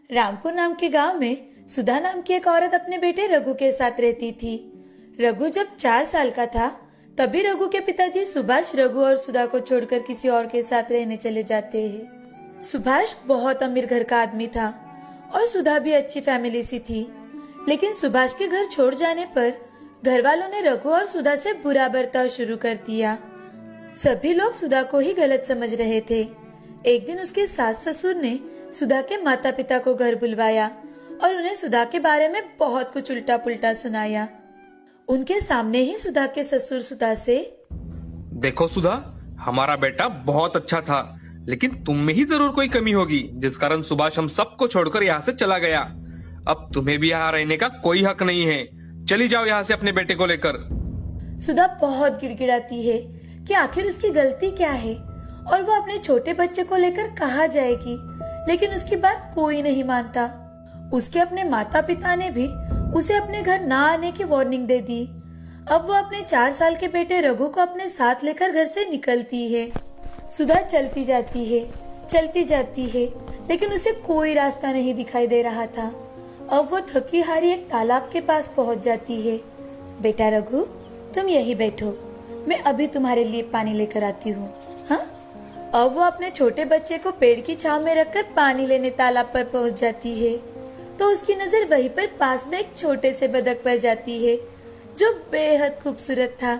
रामपुर नाम के गांव में सुधा नाम की एक औरत अपने बेटे रघु के साथ रहती थी। रघु जब 4 साल का था तभी रघु के पिताजी सुभाष रघु और सुधा को छोड़कर किसी और के साथ रहने चले जाते हैं। सुभाष बहुत अमीर घर का आदमी था और सुधा भी अच्छी फैमिली सी थी, लेकिन सुभाष के घर छोड़ जाने पर घर वालों ने रघु और सुधा से बुरा बर्ताव शुरू कर दिया। सभी लोग सुधा को ही गलत समझ रहे थे। एक दिन उसके सास ससुर ने सुधा के माता पिता को घर बुलवाया और उन्हें सुधा के बारे में बहुत कुछ उल्टा पुल्टा सुनाया। उनके सामने ही सुधा के ससुर सुधा से, देखो सुधा, हमारा बेटा बहुत अच्छा था, लेकिन तुम में ही जरूर कोई कमी होगी जिस कारण सुभाष हम सबको छोड़कर यहाँ से चला गया। अब तुम्हें भी यहाँ रहने का कोई हक नहीं है। चली जाओ यहाँ से अपने बेटे को लेकर। सुधा बहुत गिड़गिड़ाती है कि आखिर उसकी गलती क्या है और वो अपने छोटे बच्चे को लेकर कहाँ जाएगी, लेकिन उसकी बात कोई नहीं मानता। उसके अपने माता पिता ने भी उसे अपने घर ना आने की वार्निंग दे दी। अब वो अपने 4 साल के बेटे रघु को अपने साथ लेकर घर से निकलती है। सुधा चलती जाती है, लेकिन उसे कोई रास्ता नहीं दिखाई दे रहा था। अब वो थकी हारी एक तालाब के पास पहुंच जाती है। बेटा रघु, तुम यही बैठो, मैं अभी तुम्हारे लिए पानी लेकर आती हूँ। हाँ? अब वो अपने छोटे बच्चे को पेड़ की छांव में रखकर पानी लेने तालाब पर पहुंच जाती है, तो उसकी नजर वहीं पर पास में एक छोटे से बतख पर जाती है जो बेहद खूबसूरत था।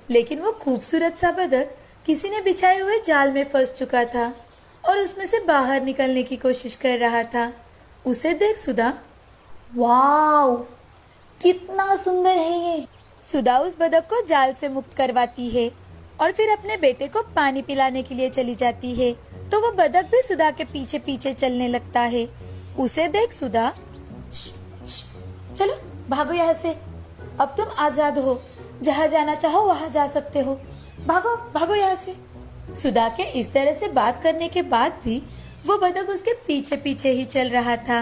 लेकिन वो खूबसूरत सा बतख किसी ने बिछाए हुए जाल में फंस चुका था और उसमें से बाहर निकलने की कोशिश कर रहा था। उसे देख सुधा, वाव, कितना सुंदर है ये। सुधा उस बतख को जाल से मुक्त करवाती है और फिर अपने बेटे को पानी पिलाने के लिए चली जाती है, तो वो बतख भी सुधा के पीछे पीछे चलने लगता है। उसे देख सुधा, चलो भागो यहाँ से, अब तुम आजाद हो, जहाँ जाना चाहो वहाँ जा सकते हो, भागो भागो यहाँ से। सुधा के इस तरह से बात करने के बाद भी वो बतख उसके पीछे पीछे ही चल रहा था।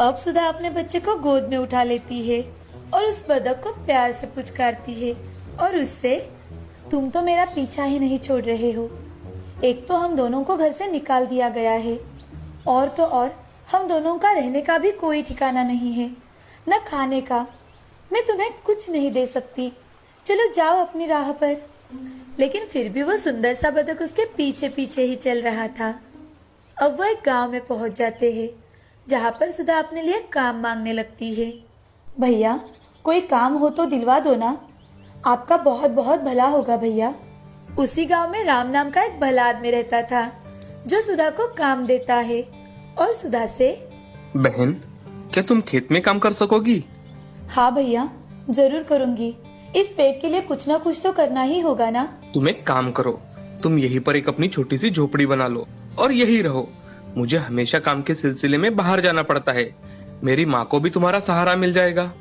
अब सुधा अपने बच्चे को गोद में उठा लेती है और उस बतख को प्यार से पुचकारती है और उससे, तुम तो मेरा पीछा ही नहीं छोड़ रहे हो। एक तो हम दोनों को घर से निकाल दिया गया है, और तो और हम दोनों का रहने का भी कोई ठिकाना नहीं है, न खाने का। मैं तुम्हें कुछ नहीं दे सकती, चलो जाओ अपनी राह पर। लेकिन फिर भी वो सुंदर सा बतख उसके पीछे पीछे ही चल रहा था। अब वो एक गांव में पहुंच जाते हैं जहां पर सुधा अपने लिए काम मांगने लगती है। भैया, कोई काम हो तो दिलवा दो ना, आपका बहुत बहुत भला होगा भैया। उसी गांव में राम नाम का एक भला आदमी रहता था जो सुधा को काम देता है और सुधा से, बहन, क्या तुम खेत में काम कर सकोगी? हाँ भैया, जरूर करूंगी। इस पेट के लिए कुछ ना कुछ तो करना ही होगा ना। तुम एक काम करो, तुम यहीं पर एक अपनी छोटी सी झोपड़ी बना लो और यही रहो। मुझे हमेशा काम के सिलसिले में बाहर जाना पड़ता है। मेरी माँ को भी तुम्हारा सहारा मिल जाएगा।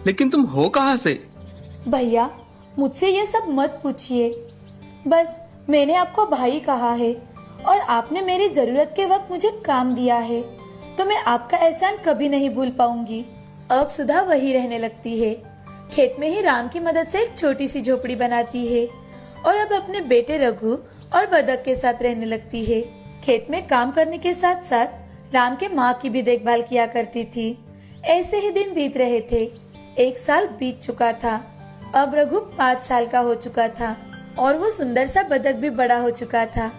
लेकिन तुम हो कहाँ से? भैया, मुझसे ये सब मत पूछिए। बस मैंने आपको भाई कहा है और आपने मेरी जरूरत के वक्त मुझे काम दिया है, तो मैं आपका एहसान कभी नहीं भूल पाऊंगी। अब सुधा वही रहने लगती है। खेत में ही राम की मदद से एक छोटी सी झोपड़ी बनाती है और अब अपने बेटे रघु और बतख के साथ रहने लगती है। खेत में काम करने के साथ साथ राम के माँ की भी देखभाल किया करती थी। ऐसे ही दिन बीत रहे थे। 1 साल बीत चुका था। अब रघु 5 साल का हो चुका था और वो सुंदर सा बतख भी बड़ा हो चुका था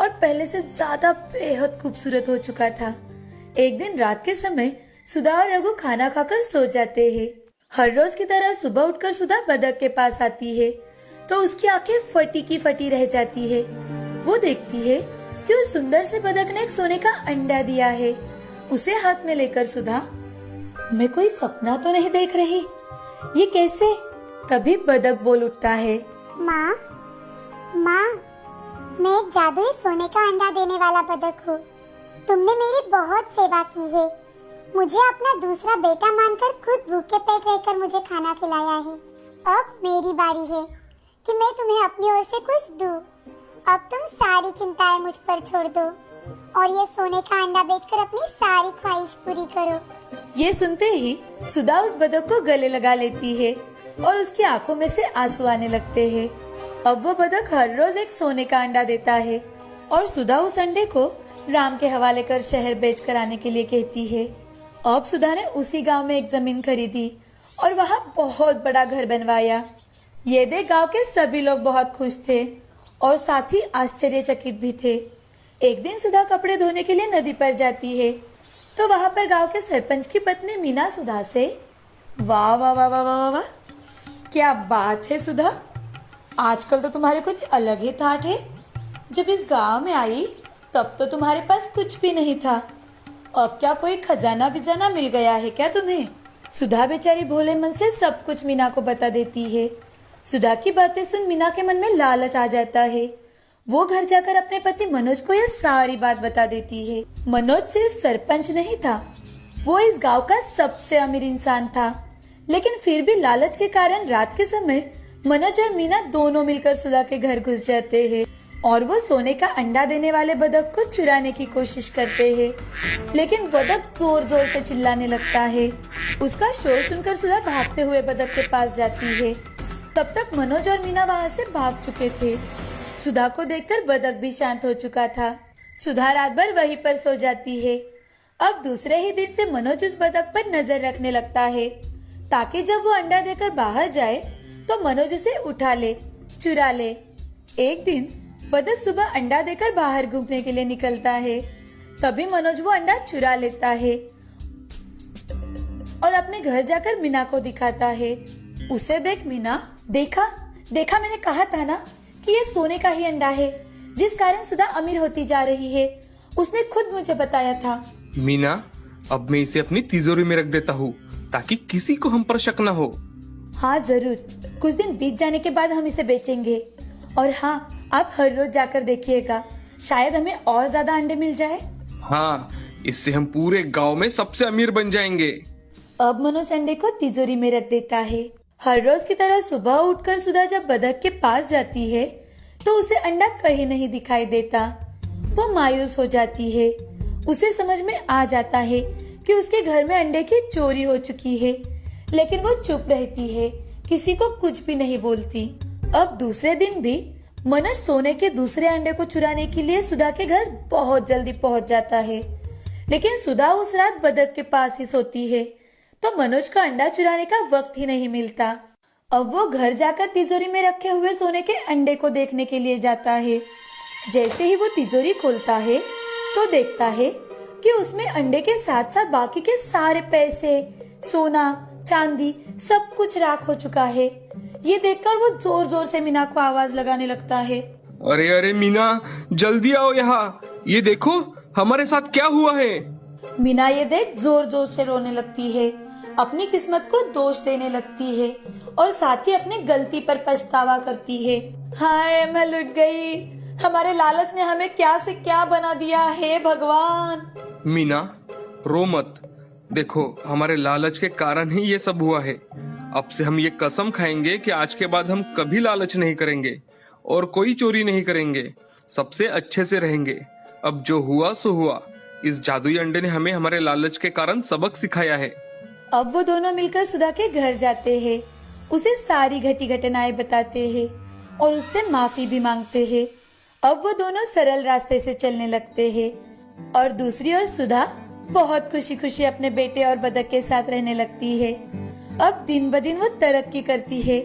और पहले से ज्यादा बेहद खूबसूरत हो चुका था। एक दिन रात के समय सुधा और रघु खाना खाकर सो जाते हैं। हर रोज की तरह सुबह उठकर सुधा बतख के पास आती है तो उसकी आंखें फटी की फटी रह जाती है। वो देखती है कि उस सुंदर से बतख ने एक सोने का अंडा दिया है। उसे हाथ में लेकर सुधा, मैं कोई सपना तो नहीं देख रही, ये कैसे? तभी बतख बोल उठता है, माँ, मैं एक जादुई सोने का अंडा देने वाला बतख हूँ। तुमने मेरी बहुत सेवा की है। मुझे अपना दूसरा बेटा मानकर खुद भूखे पेट रहकर मुझे खाना खिलाया है। अब मेरी बारी है कि मैं तुम्हें अपनी ओर से कुछ दूँ। अब तुम सारी चिंताएं मुझ पर छोड़ दो और ये सोने का अंडा बेचकर अपनी सारी ख्वाहिश पूरी करो। ये सुनते ही सुधा उस बतख को गले लगा लेती है और उसकी आंखों में से आंसू आने लगते हैं। अब वो बतख हर रोज एक सोने का अंडा देता है और सुधा उस अंडे को राम के हवाले कर शहर बेच कर आने के लिए कहती है। अब सुधा ने उसी गांव में एक जमीन खरीदी और वहां बहुत बड़ा घर बनवाया। ये देख गांव के सभी लोग बहुत खुश थे और साथ ही आश्चर्यचकित भी थे। एक दिन सुधा कपड़े धोने के लिए नदी पर जाती है तो वहां पर गांव के सरपंच की पत्नी मीना सुधा से, वाह वाह वाह वाह वाह वाह, क्या बात है सुधा, आजकल तो तुम्हारे कुछ अलग ही ठाठ है। जब इस गांव में आई तब तो तुम्हारे पास कुछ भी नहीं था, अब क्या कोई खजाना बिजाना मिल गया है क्या तुम्हें? सुधा बेचारी भोले मन से सब कुछ मीना को बता देती है। सुधा की बातें सुन मीना के मन में लालच आ जाता है। वो घर जाकर अपने पति मनोज को यह सारी बात बता देती है। मनोज सिर्फ सरपंच नहीं था, वो इस गांव का सबसे अमीर इंसान था, लेकिन फिर भी लालच के कारण रात के समय मनोज और मीना दोनों मिलकर सुधा के घर घुस जाते हैं और वो सोने का अंडा देने वाले बतख को चुराने की कोशिश करते हैं, लेकिन बतख जोर जोर से चिल्लाने लगता है। उसका शोर सुनकर सुधा भागते हुए बतख के पास जाती है। तब तक मनोज और मीना वहां से भाग चुके थे। सुधा को देखकर बतख भी शांत हो चुका था। सुधा रात भर वहीं पर सो जाती है। अब दूसरे ही दिन से मनोज उस बतख पर नजर रखने लगता है ताकि जब वो अंडा देकर बाहर जाए तो मनोज उसे उठा ले, चुरा ले। एक दिन बतख सुबह अंडा देकर बाहर घूमने के लिए निकलता है, तभी मनोज वो अंडा चुरा लेता है और अपने घर जाकर मीना को दिखाता है। उसे देख मीना, देखा देखा, मैंने कहा था ना कि ये सोने का ही अंडा है जिस कारण सुधा अमीर होती जा रही है, उसने खुद मुझे बताया था। मीना, अब मैं इसे अपनी तिजोरी में रख देता हूँ ताकि किसी को हम पर शक न हो। हाँ जरूर, कुछ दिन बीत जाने के बाद हम इसे बेचेंगे। और हाँ, आप हर रोज जाकर देखिएगा, शायद हमें और ज्यादा अंडे मिल जाए। हाँ, इससे हम पूरे गांव में सबसे अमीर बन जाएंगे। अब मनोज अंडे को तिजोरी में रख देता है। हर रोज की तरह सुबह उठकर सुधा जब बतख के पास जाती है तो उसे अंडा कहीं नहीं दिखाई देता। वो मायूस हो जाती है। उसे समझ में आ जाता है कि उसके घर में अंडे की चोरी हो चुकी है, लेकिन वो चुप रहती है, किसी को कुछ भी नहीं बोलती। अब दूसरे दिन भी मनोज सोने के दूसरे अंडे को चुराने के लिए सुधा के घर बहुत जल्दी पहुंच जाता है, लेकिन सुधा उस रात बतख के पास ही सोती है तो मनोज का अंडा चुराने का वक्त ही नहीं मिलता। अब वो घर जाकर तिजोरी में रखे हुए सोने के अंडे को देखने के लिए जाता है। जैसे ही वो तिजोरी खोलता है तो देखता है कि उसमें अंडे के साथ साथ बाकी के सारे पैसे, सोना, चांदी सब कुछ राख हो चुका है। ये देखकर वो जोर जोर से मीना को आवाज लगाने लगता है। अरे अरे मीना, जल्दी आओ यहाँ, ये देखो हमारे साथ क्या हुआ है। मीना ये देख जोर जोर से रोने लगती है, अपनी किस्मत को दोष देने लगती है और साथ ही अपनी गलती पर पछतावा करती है। हाय, मैं लुट गई, हमारे लालच ने हमें क्या से क्या बना दिया है भगवान। मीना, रो मत, देखो हमारे लालच के कारण ही ये सब हुआ है। अब से हम ये कसम खाएंगे कि आज के बाद हम कभी लालच नहीं करेंगे और कोई चोरी नहीं करेंगे, सबसे अच्छे से रहेंगे। अब जो हुआ सो हुआ, इस जादुई अंडे ने हमें हमारे लालच के कारण सबक सिखाया है। अब वो दोनों मिलकर सुधा के घर जाते हैं, उसे सारी घटी घटनाएं बताते हैं और उससे माफी भी मांगते हैं। अब वो दोनों सरल रास्ते से चलने लगते हैं और दूसरी ओर सुधा बहुत खुशी खुशी अपने बेटे और बतख के साथ रहने लगती है। अब दिन ब दिन वो तरक्की करती है,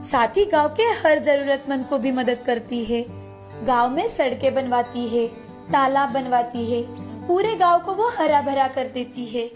साथ ही गांव के हर जरूरतमंद को भी मदद करती है। गांव में सड़कें बनवाती है, तालाब बनवाती है, पूरे गांव को वो हरा भरा कर देती है।